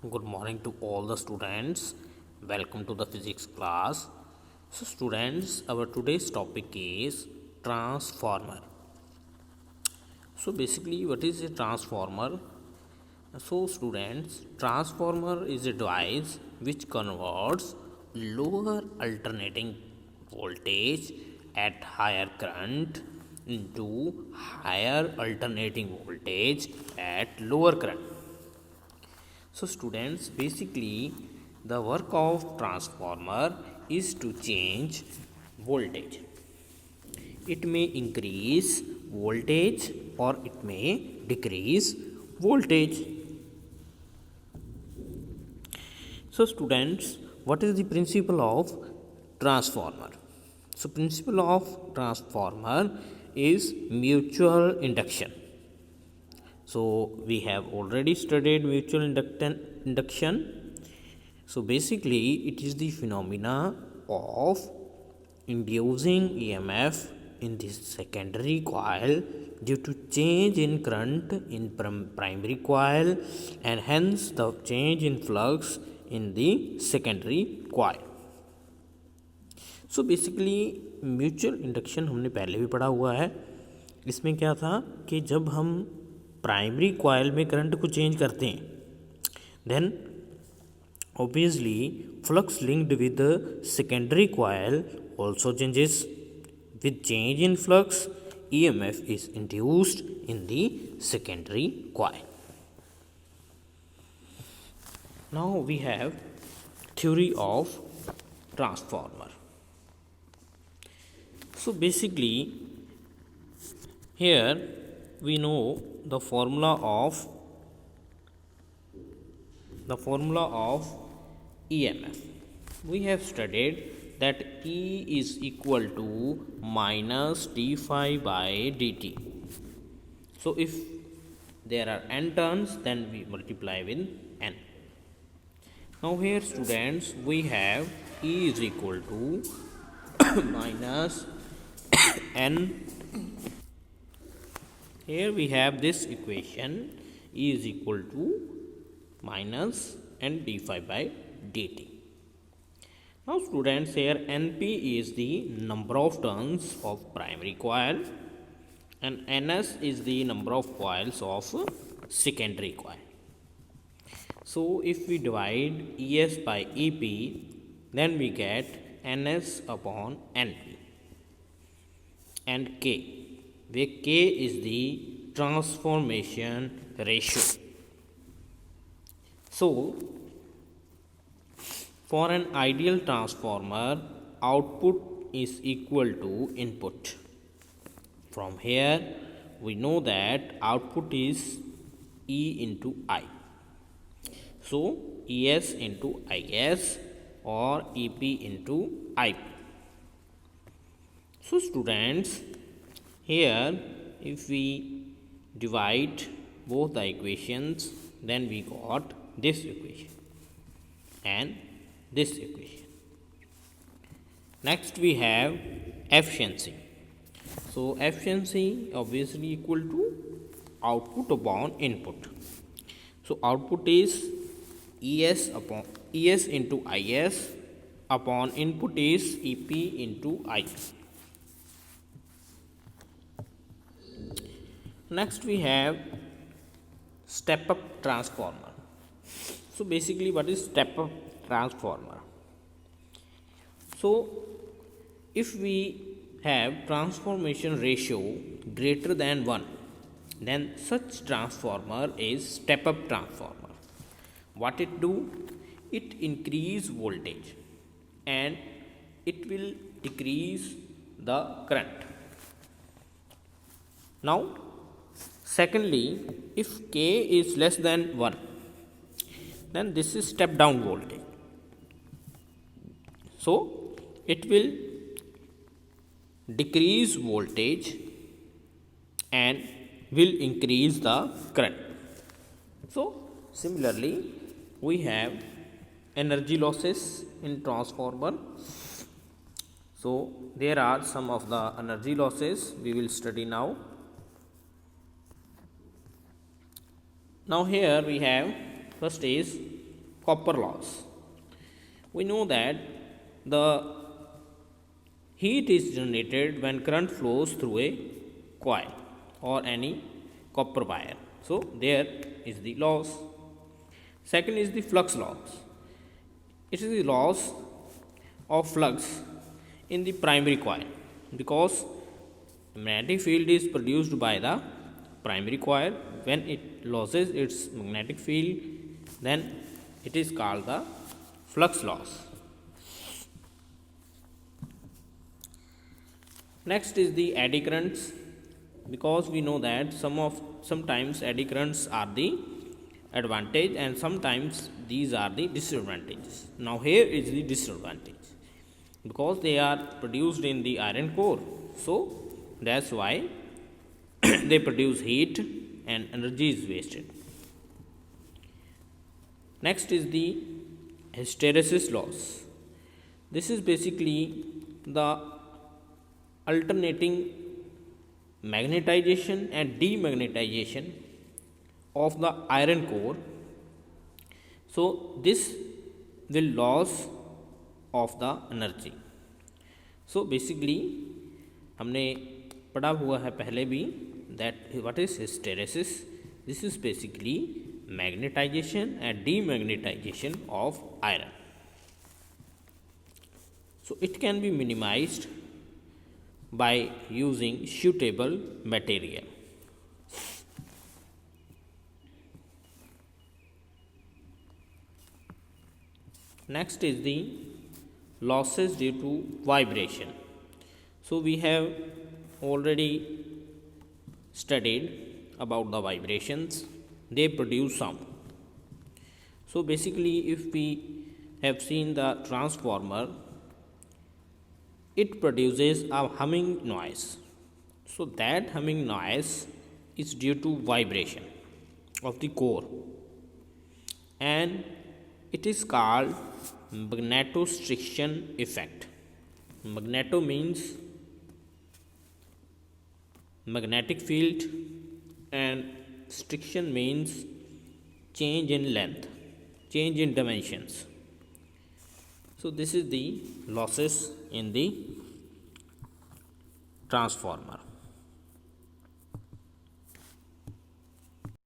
Good morning to all the students. Welcome to the physics class. So, students, our today's topic is transformer. So, basically, what is a transformer? So, students, transformer is a device which converts lower alternating voltage at higher current into higher alternating voltage at lower current. So, students, basically, the work of transformer is to change voltage. It may increase voltage or it may decrease voltage. So, students, what is the principle of transformer? So, principle of transformer is mutual induction. So, we have already studied mutual induction. So, basically, it is the phenomena of inducing EMF in the secondary coil due to change in current in primary coil and hence the change in flux in the secondary coil. So basically mutual induction हमने पहले भी पढ़ा हुआ है. इसमें क्या था कि जब हम प्राइमरी कॉयल में करंट को चेंज करते हैं then obviously flux linked with secondary coil also changes. With change in flux, EMF is induced in the secondary coil. Now we have theory of transformer. So basically here we know the formula of EMF. We have studied that E is equal to minus d phi by dt. So if there are n turns, then we multiply with n. Now here students, we have E is equal to minus n. Here we have this equation, E is equal to minus n d phi by dt. Now students, here Np is the number of turns of primary coil and Ns is the number of coils of secondary coil. So if we divide Es by Ep, then we get Ns upon Np and K, where K is the transformation ratio. So for an ideal transformer, output is equal to input. From here, we know that output is E into I. So, Es into Is or Ep into Ip. So, students, here if we divide both the equations, then we got this equation and this equation. Next we have efficiency. So efficiency obviously equal to output upon input. So output is Es into Is upon input is Ep into I. Next we have step up transformer. So basically what is step up transformer? So if we have transformation ratio greater than 1, then such transformer is step up transformer. What it do? It increase voltage and it will decrease the current. Now secondly, if K is less than 1, then this is step down voltage. So it will decrease voltage and will increase the current. So similarly, we have energy losses in transformer. So there are some of the energy losses we will study now. Now here we have first is copper loss. We know that the heat is generated when current flows through a coil or any copper wire. So there is the loss. Second is the flux loss. It is the loss of flux in the primary coil, because magnetic field is produced by the primary coil. When it loses its magnetic field, then it is called the flux loss. Next is the eddy currents, because we know that sometimes eddy currents are the advantage and sometimes these are the disadvantages. Now here is the disadvantage, because they are produced in the iron core, so that's why they produce heat and energy is wasted. Next is the hysteresis loss. This is basically the alternating magnetization and demagnetization of the iron core. So this will loss of the energy. So basically हमने पढ़ा हुआ है पहले भी that what is hysteresis. This is basically magnetization and demagnetization of iron. So it can be minimized by using suitable material. Next is the losses due to vibration. So we have already studied about the vibrations. They produce sound. So basically if we have seen the transformer, it produces a humming noise. So that humming noise is due to vibration of the core, and it is called magnetostriction effect. Magneto means magnetic field and striction means change in length, change in dimensions. So this is the losses in the transformer.